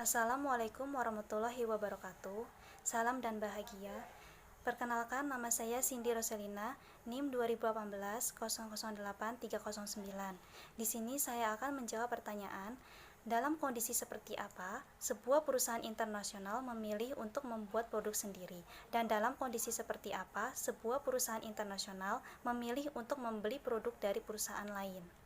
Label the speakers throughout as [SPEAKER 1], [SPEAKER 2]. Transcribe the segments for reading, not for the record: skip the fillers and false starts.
[SPEAKER 1] Assalamualaikum warahmatullahi wabarakatuh. Salam dan bahagia. Perkenalkan, nama saya Cindy Roselina, NIM 2018008309. Di sini saya akan menjawab pertanyaan, dalam kondisi seperti apa sebuah perusahaan internasional memilih untuk membuat produk sendiri, dan dalam kondisi seperti apa sebuah perusahaan internasional memilih untuk membeli produk dari perusahaan lain.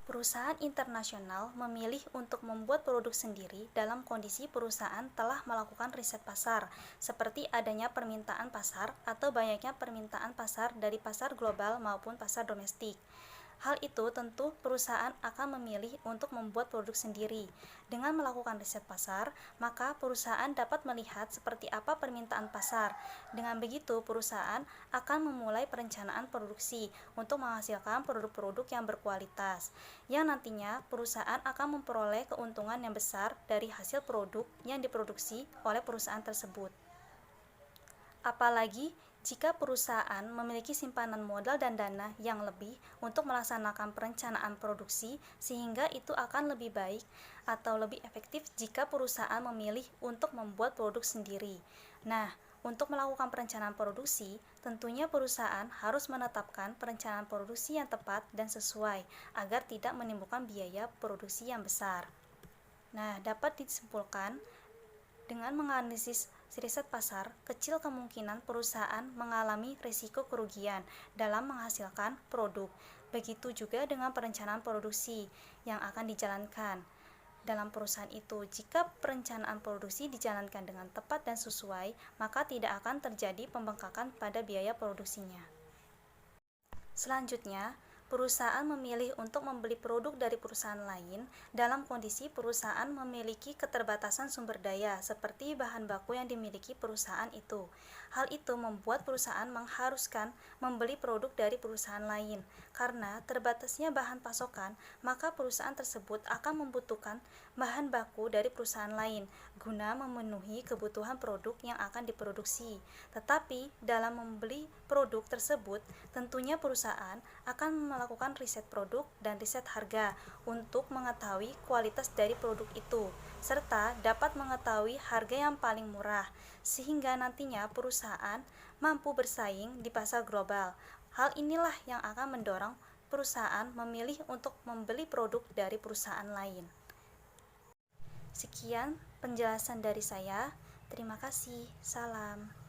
[SPEAKER 1] Perusahaan internasional memilih untuk membuat produk sendiri dalam kondisi perusahaan telah melakukan riset pasar, seperti adanya permintaan pasar atau banyaknya permintaan pasar dari pasar global maupun pasar domestik. Hal itu tentu perusahaan akan memilih untuk membuat produk sendiri. Dengan melakukan riset pasar, maka perusahaan dapat melihat seperti apa permintaan pasar. Dengan begitu, perusahaan akan memulai perencanaan produksi untuk menghasilkan produk-produk yang berkualitas, yang nantinya perusahaan akan memperoleh keuntungan yang besar dari hasil produk yang diproduksi oleh perusahaan tersebut. Apalagi jika perusahaan memiliki simpanan modal dan dana yang lebih untuk melaksanakan perencanaan produksi, sehingga itu akan lebih baik atau lebih efektif jika perusahaan memilih untuk membuat produk sendiri. Nah, untuk melakukan perencanaan produksi, tentunya perusahaan harus menetapkan perencanaan produksi yang tepat dan sesuai agar tidak menimbulkan biaya produksi yang besar. Nah, dapat disimpulkan dengan menganalisis riset pasar, kecil kemungkinan perusahaan mengalami risiko kerugian dalam menghasilkan produk. Begitu juga dengan perencanaan produksi yang akan dijalankan dalam perusahaan itu. Jika perencanaan produksi dijalankan dengan tepat dan sesuai, maka tidak akan terjadi pembengkakan pada biaya produksinya. Selanjutnya, perusahaan memilih untuk membeli produk dari perusahaan lain dalam kondisi perusahaan memiliki keterbatasan sumber daya seperti bahan baku yang dimiliki perusahaan itu. Hal itu membuat perusahaan mengharuskan membeli produk dari perusahaan lain. Karena terbatasnya bahan pasokan, maka perusahaan tersebut akan membutuhkan bahan baku dari perusahaan lain guna memenuhi kebutuhan produk yang akan diproduksi. Tetapi dalam membeli produk tersebut, tentunya perusahaan akan melakukan riset produk dan riset harga untuk mengetahui kualitas dari produk itu, serta dapat mengetahui harga yang paling murah, sehingga nantinya perusahaan mampu bersaing di pasar global. Hal inilah yang akan mendorong perusahaan memilih untuk membeli produk dari perusahaan lain. Sekian penjelasan dari saya. Terima kasih. Salam.